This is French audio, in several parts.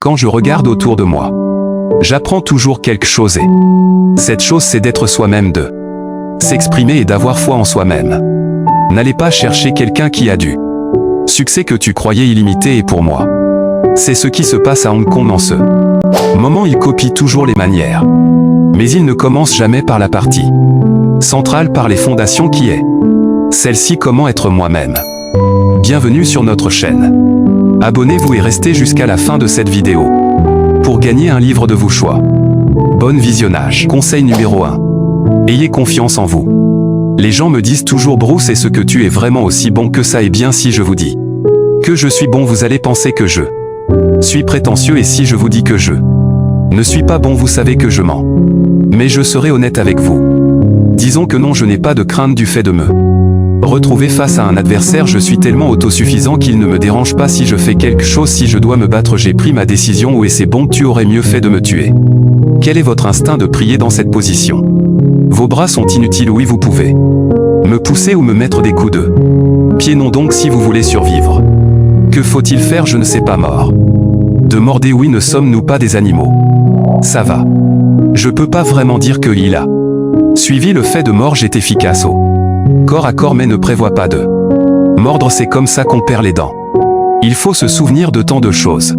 Quand je regarde autour de moi, j'apprends toujours quelque chose et cette chose c'est d'être soi-même, de s'exprimer et d'avoir foi en soi-même. N'allez pas chercher quelqu'un qui a du succès que tu croyais illimité et pour moi. C'est ce qui se passe à Hong Kong en ce moment. Il copie toujours les manières. Mais il ne commence jamais par la partie centrale, par les fondations qui est celle-ci, comment être moi-même. Bienvenue sur notre chaîne. Abonnez-vous et restez jusqu'à la fin de cette vidéo pour gagner un livre de vos choix. Bon visionnage. Conseil numéro 1. Ayez confiance en vous. Les gens me disent toujours Bruce, est-ce que tu es vraiment aussi bon que ça? Eh bien si je vous dis que je suis bon, vous allez penser que je suis prétentieux, et si je vous dis que je ne suis pas bon, vous savez que je mens. Mais je serai honnête avec vous. Disons que non, je n'ai pas de crainte du fait de me retrouver face à un adversaire. Je suis tellement autosuffisant qu'il ne me dérange pas si je fais quelque chose. Si je dois me battre, j'ai pris ma décision. Oui, c'est bon, tu aurais mieux fait de me tuer. Quel est votre instinct de prier dans cette position? Vos bras sont inutiles. Oui, vous pouvez me pousser ou me mettre des coups de pied. Non, donc si vous voulez survivre, que faut-il faire? Je ne sais pas, mort de morder. Oui, ne sommes-nous pas des animaux? Ça va. Je peux pas vraiment dire que il a suivi le fait de mordre est efficace au corps à corps, mais ne prévoit pas de mordre. C'est comme ça qu'on perd les dents. Il faut se souvenir de tant de choses.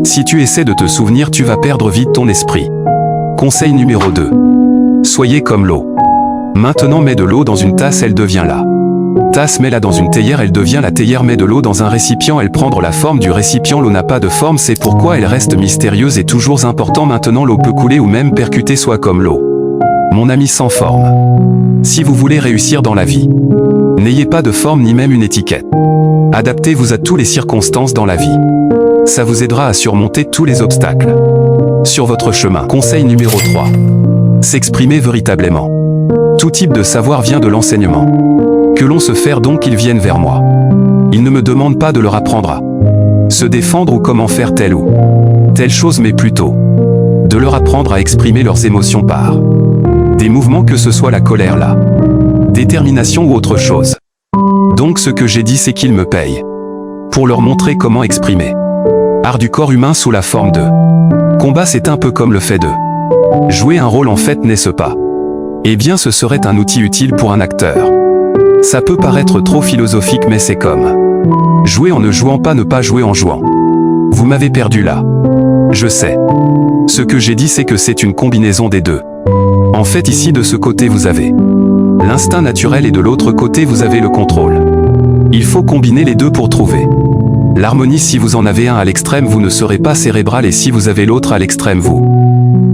Si tu essaies de te souvenir, tu vas perdre vite ton esprit. Conseil numéro 2. Soyez comme l'eau. Maintenant, mets de l'eau dans une tasse, elle devient la tasse. Mets-la dans une théière, elle devient la théière. Mets de l'eau dans un récipient, elle prendra la forme du récipient. L'eau n'a pas de forme, c'est pourquoi elle reste mystérieuse et toujours important. Maintenant, l'eau peut couler ou même percuter. Sois comme l'eau, mon ami, sans forme. Si vous voulez réussir dans la vie, n'ayez pas de forme ni même une étiquette. Adaptez-vous à toutes les circonstances dans la vie. Ça vous aidera à surmonter tous les obstacles sur votre chemin. Conseil numéro 3. S'exprimer véritablement. Tout type de savoir vient de l'enseignement. Que l'on se faire, donc ils viennent vers moi. Ils ne me demandent pas de leur apprendre à se défendre ou comment faire telle ou telle chose, mais plutôt de leur apprendre à exprimer leurs émotions par des mouvements, que ce soit la colère, la détermination ou autre chose. Donc ce que j'ai dit, c'est qu'ils me payent pour leur montrer comment exprimer. Art du corps humain sous la forme de combat, c'est un peu comme le fait de jouer un rôle, en fait, n'est-ce pas? Eh bien, ce serait un outil utile pour un acteur. Ça peut paraître trop philosophique, mais c'est comme jouer en ne jouant pas, ne pas jouer en jouant. Vous m'avez perdu là. Je sais. Ce que j'ai dit, c'est que c'est une combinaison des deux. En fait, ici, de ce côté, vous avez l'instinct naturel et de l'autre côté, vous avez le contrôle. Il faut combiner les deux pour trouver l'harmonie. Si vous en avez un à l'extrême, vous ne serez pas cérébral, et si vous avez l'autre à l'extrême, vous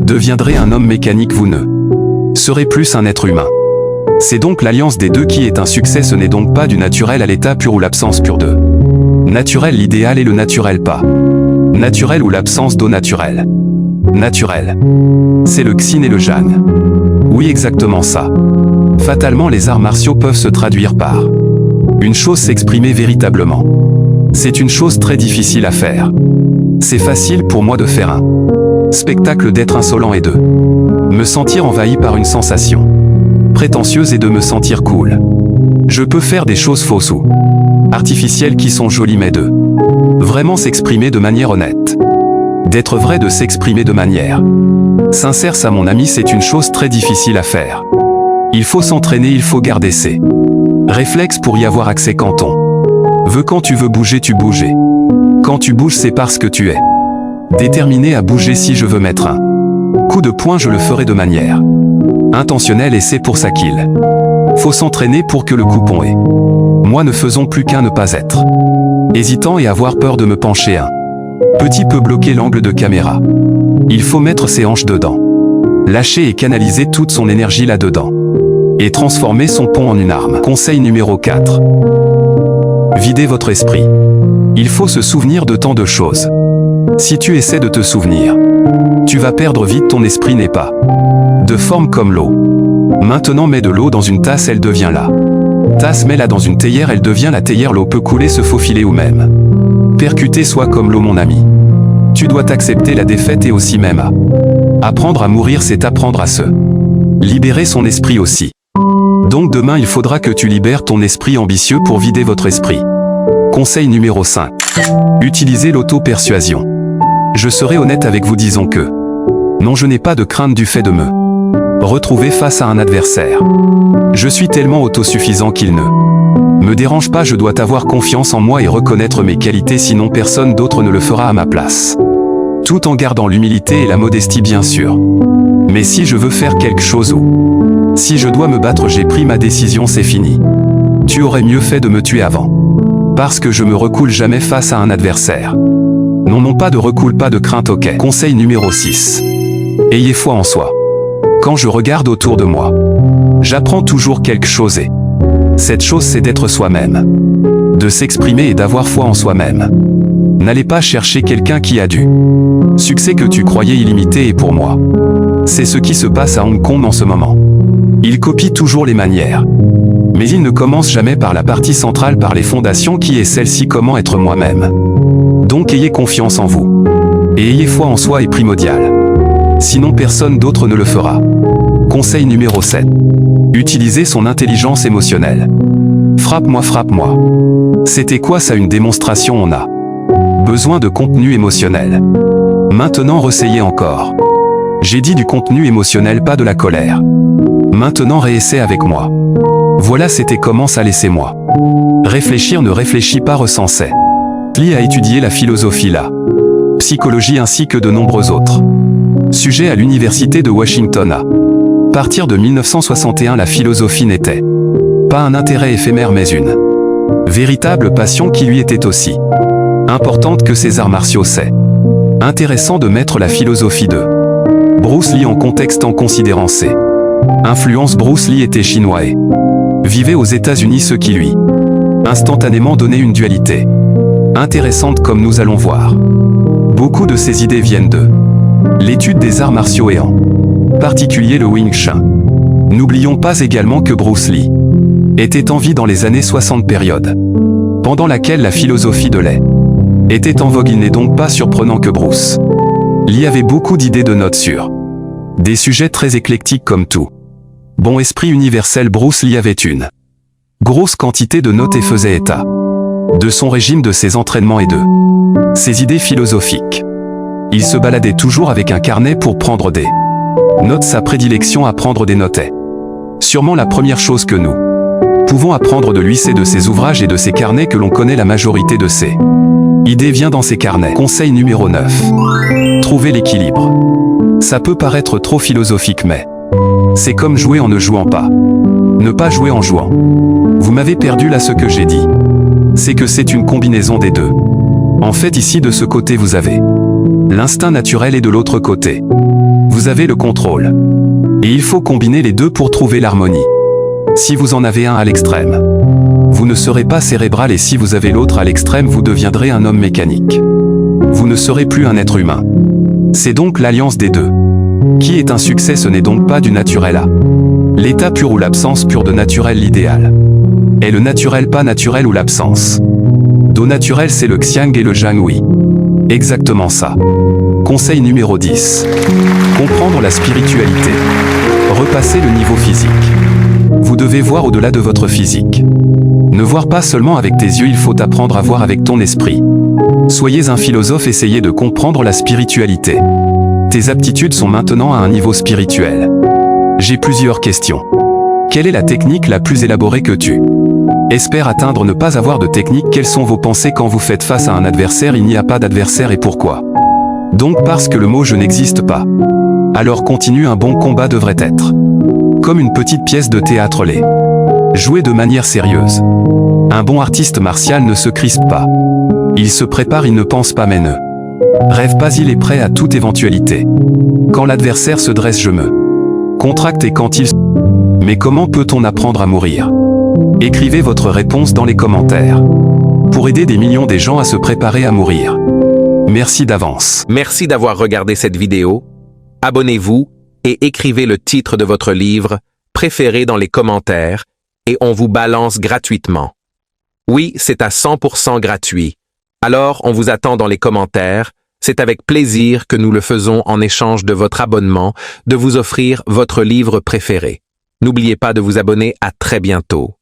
deviendrez un homme mécanique. Vous ne serez plus un être humain. C'est donc l'alliance des deux qui est un succès. Ce n'est donc pas du naturel à l'état pur ou l'absence pure de naturel. L'idéal est le naturel pas naturel ou l'absence d'eau naturelle. Naturel. C'est le xin et le yang. Oui, exactement ça. Fatalement, les arts martiaux peuvent se traduire par une chose, s'exprimer véritablement. C'est une chose très difficile à faire. C'est facile pour moi de faire un spectacle, d'être insolent et de me sentir envahi par une sensation prétentieuse et de me sentir cool. Je peux faire des choses fausses ou artificielles qui sont jolies, mais de vraiment s'exprimer de manière honnête, d'être vrai, de s'exprimer de manière sincère, ça, mon ami, c'est une chose très difficile à faire. Il faut s'entraîner, il faut garder ses réflexes pour y avoir accès. Quand on veut, quand tu veux bouger, tu bouges. Et quand tu bouges, c'est parce que tu es déterminé à bouger. Si je veux mettre un coup de poing, je le ferai de manière intentionnelle, et c'est pour ça qu'il faut s'entraîner pour que le coup pont et moi ne faisons plus qu'un, ne pas être hésitant et avoir peur de me pencher un petit peu, bloquer l'angle de caméra. Il faut mettre ses hanches dedans, lâcher et canaliser toute son énergie là-dedans, et transformer son pont en une arme. Conseil numéro 4. Videz votre esprit. Il faut se souvenir de tant de choses. Si tu essaies de te souvenir, tu vas perdre vite. Ton esprit n'est pas de forme comme l'eau. Maintenant, mets de l'eau dans une tasse, elle devient la tasse. Mets-la dans une théière, elle devient la théière. L'eau peut couler, se faufiler ou même percuter. Sois comme l'eau, mon ami. Tu dois t'accepter la défaite et aussi même apprendre à mourir, c'est apprendre à se libérer son esprit aussi. Donc demain, il faudra que tu libères ton esprit ambitieux pour vider votre esprit. Conseil numéro 5. Utilisez l'auto-persuasion. Je serai honnête avec vous disant que non, je n'ai pas de crainte du fait de me retrouver face à un adversaire. Je suis tellement autosuffisant qu'il ne me dérange pas, je dois avoir confiance en moi et reconnaître mes qualités, sinon personne d'autre ne le fera à ma place. Tout en gardant l'humilité et la modestie bien sûr. Mais si je veux faire quelque chose ou si je dois me battre, j'ai pris ma décision, c'est fini. Tu aurais mieux fait de me tuer avant. Parce que je me recoule jamais face à un adversaire. Non, non, pas de recul, pas de crainte, ok. Conseil numéro 6. Ayez foi en soi. Quand je regarde autour de moi, j'apprends toujours quelque chose et cette chose, c'est d'être soi-même. De s'exprimer et d'avoir foi en soi-même. N'allez pas chercher quelqu'un qui a du succès que tu croyais illimité, et pour moi, c'est ce qui se passe à Hong Kong en ce moment. Il copie toujours les manières. Mais il ne commence jamais par la partie centrale, par les fondations qui est celle-ci, comment être moi-même. Donc ayez confiance en vous. Et ayez foi en soi est primordial. Sinon personne d'autre ne le fera. Conseil numéro 7. Utilisez son intelligence émotionnelle. Frappe-moi, frappe-moi. C'était quoi ça, une démonstration? On a besoin de contenu émotionnel. Maintenant ressayez encore. J'ai dit du contenu émotionnel, pas de la colère. Maintenant réessaie avec moi. Voilà, c'était comment ça, laissez-moi réfléchir, ne réfléchis pas, recensez. Lee a étudié la philosophie, la psychologie ainsi que de nombreux autres sujets à l'université de Washington. À partir de 1961, la philosophie n'était pas un intérêt éphémère mais une véritable passion qui lui était aussi importante que ses arts martiaux. C'est intéressant de mettre la philosophie de Bruce Lee en contexte en considérant ses influences. Bruce Lee était chinois et vivait aux États-Unis, ce qui lui instantanément donnait une dualité intéressante, comme nous allons voir. Beaucoup de ces idées viennent de l'étude des arts martiaux et en particulier le Wing Chun. N'oublions pas également que Bruce Lee était en vie dans les années 60, période pendant laquelle la philosophie de Lee était en vogue. Il n'est donc pas surprenant que Bruce Lee avait beaucoup d'idées, de notes sur des sujets très éclectiques comme tout bon esprit universel. Bruce Lee avait une grosse quantité de notes et faisait état de son régime, de ses entraînements et de ses idées philosophiques. Il se baladait toujours avec un carnet pour prendre des notes. Sa prédilection à prendre des notes est sûrement la première chose que nous pouvons apprendre de lui. C'est de ses ouvrages et de ses carnets que l'on connaît la majorité de ses idées vient dans ses carnets. Conseil numéro 9. Trouvez l'équilibre. Ça peut paraître trop philosophique mais c'est comme jouer en ne jouant pas. Ne pas jouer en jouant. Vous m'avez perdu là, ce que j'ai dit. C'est que c'est une combinaison des deux. En fait, ici de ce côté vous avez l'instinct naturel et de l'autre côté vous avez le contrôle. Et il faut combiner les deux pour trouver l'harmonie. Si vous en avez un à l'extrême, vous ne serez pas cérébral, et si vous avez l'autre à l'extrême, vous deviendrez un homme mécanique. Vous ne serez plus un être humain. C'est donc l'alliance des deux qui est un succès. Ce n'est donc pas du naturel à l'état pur ou l'absence pure de naturel. L'idéal est le naturel pas naturel ou l'absence d'eau naturel. C'est le xiang et le yang, oui. Exactement ça. Conseil numéro 10. Comprendre la spiritualité. Repassez le niveau physique. Vous devez voir au-delà de votre physique. Ne voir pas seulement avec tes yeux, il faut apprendre à voir avec ton esprit. Soyez un philosophe, essayez de comprendre la spiritualité. Tes aptitudes sont maintenant à un niveau spirituel. J'ai plusieurs questions. Quelle est la technique la plus élaborée que tu espères atteindre? Ne pas avoir de technique. Quelles sont vos pensées quand vous faites face à un adversaire? Il n'y a pas d'adversaire, et pourquoi? Donc parce que le mot je n'existe pas. Alors continue, un bon combat devrait être comme une petite pièce de théâtre, les jouer de manière sérieuse. Un bon artiste martial ne se crispe pas. Il se prépare, il ne pense pas mais ne rêve pas, il est prêt à toute éventualité. Quand l'adversaire se dresse, je me contracte, et quand il... Mais comment peut-on apprendre à mourir? Écrivez votre réponse dans les commentaires pour aider des millions de gens à se préparer à mourir. Merci d'avance. Merci d'avoir regardé cette vidéo. Abonnez-vous et écrivez le titre de votre livre préféré dans les commentaires et on vous balance gratuitement. Oui, c'est à 100% gratuit. Alors, on vous attend dans les commentaires. C'est avec plaisir que nous le faisons en échange de votre abonnement, de vous offrir votre livre préféré. N'oubliez pas de vous abonner. À très bientôt.